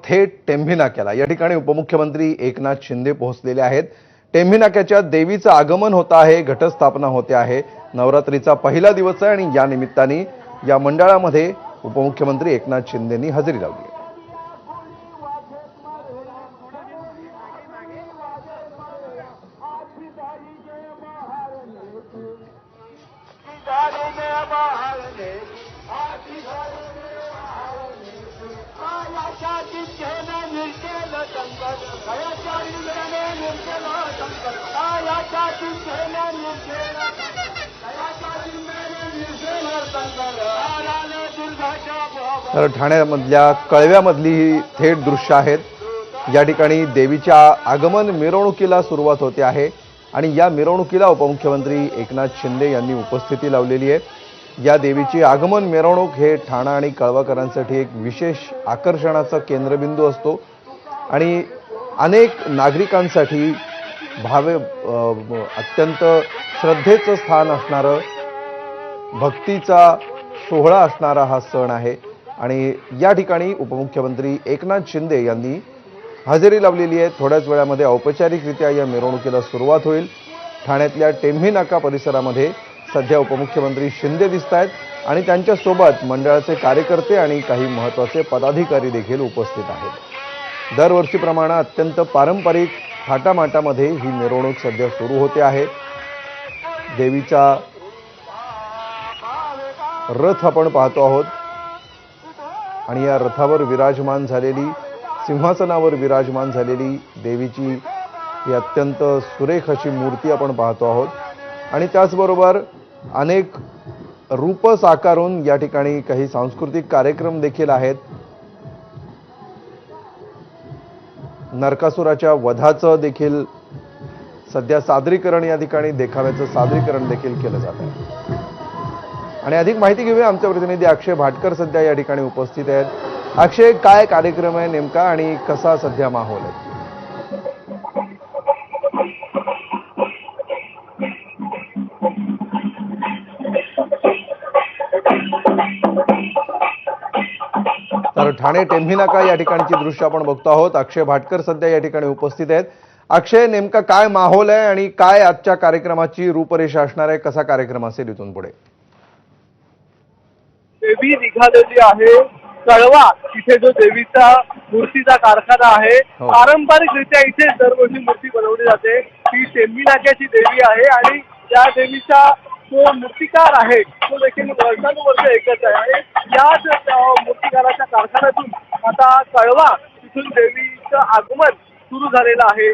थेट टेंभी नाक्याला। या ठिकाणी उपमुख्यमंत्री एकनाथ शिंदे पोहोचलेले आहेत। टेंभी नाक्याच्या देवीचं आगमन होत आहे, घटस्थापना होते आहे। नवरात्रीचा पहिला दिवस आहे आणि या निमित्ताने या मंडळामध्ये उपमुख्यमंत्री एकनाथ शिंदेंनी हजेरी लावली आहे। तर ठाण्यामधल्या कळव्यामधली ही थेट दृश्य आहेत। या ठिकाणी देवीच्या आगमन मिरवणुकीला सुरुवात होते आहे आणि या मिरवणुकीला उपमुख्यमंत्री एकनाथ शिंदे यांनी उपस्थिती लावलेली आहे। या देवीची आगमन मिरवणूक हे ठाणा आणि कळवाकरांसाठी एक विशेष आकर्षणाचा केंद्रबिंदू असतो आणि अनेक नागरिकांसाठी अत्यंत श्रद्धेचं स्थान असणारं, भक्तीचा सोहळा असणारा हा सण आहे आणि या ठिकाणी उपमुख्यमंत्री एकनाथ शिंदे यांनी हजेरी लावलेली आहे। थोड्याच वेळामध्ये औपचारिकरित्या या मिरवणुकीला सुरुवात होईल। ठाण्यातल्या टेंभी नाका परिसरामध्ये सध्या उपमुख्यमंत्री शिंदे दिसतायत आणि त्यांच्यासोबत मंडळाचे कार्यकर्ते आणि काही महत्त्वाचे पदाधिकारी देखील उपस्थित आहेत। दरवर्षीप्रमाणे अत्यंत पारंपरिक थाटामाटामध्ये ही मिरवणूक सध्या सुरू होते आहे। देवीचा रथ आपण पाहतो आहोत आणि या रथावर विराजमान झालेली, सिंहासनावर विराजमान झालेली देवीची ही अत्यंत सुरेख अशी मूर्ती आपण पाहतो आहोत आणि त्याचबरोबर अनेक रूप साकारून या ठिकाणी काही सांस्कृतिक कार्यक्रम देखील आहेत। नरकासुराच्या वधाचं देखील सध्या सादरीकरण, या ठिकाणी देखाव्याचं सादरीकरण देखील केलं जात आहे आणि अधिक माहिती घेऊया। आमचे प्रतिनिधी अक्षय भाटकर सध्या या ठिकाणी उपस्थित आहेत। अक्षय, काय कार्यक्रम आहे नेमका आणि कसा सध्या माहोल आहे? तर ठाणे टेंभी नाका या ठिकाणची दृश्य आपण बघतो आहोत। अक्षय भाटकर सध्या या ठिकाणी उपस्थित आहेत। अक्षय, नेमका काय माहोल आहे आणि काय आजच्या कार्यक्रमाची रूपरेषा असणार आहे? कसा कार्यक्रम असेल इथून पुढे? देवी निघालेली आहे कळवा, इथे जो देवीचा मूर्तीचा कारखाना आहे। पारंपरिकरित्या इथे दरवर्षी मूर्ती बनवली जाते। ती टेंभी नाक्याची देवी आहे आणि या देवीचा जो मूर्तिकार आहे तो देखील वर्षानुवर्ष एकच आहे आणि याच मूर्तिकाराच्या कारखान्यातून आता कळवा, तिथून देवीचं आगमन सुरू झालेलं आहे।